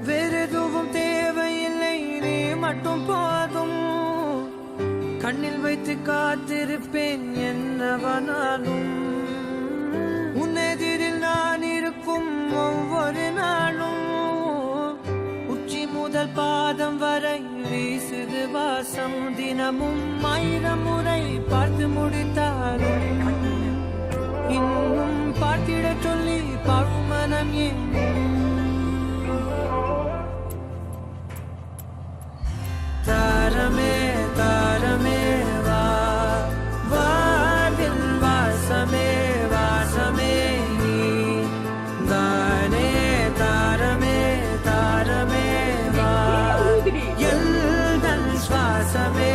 வேறெதுவும் தேவையில்லை, நீ மட்டும் போதும். கண்ணில் வைத்து காத்திருப்பேன் என்னவனாலும். உன்னெதிரில் நான் இருக்கும் ஒவ்வொரு நாளும். உச்சி முதல் பாதம் வரை வீசுது வாசம். தினமும் 1000 முறை பார்த்து முடித்தாலும் இன்னும் பார்த்திட சொல்லி பழுமனம் ஏன்? தாரமே தாரமே வா, வாழ்வின் வாசமே வாசமே நீ தானே. தாரமே தாரமே வா, எல்தன் சுவாசமே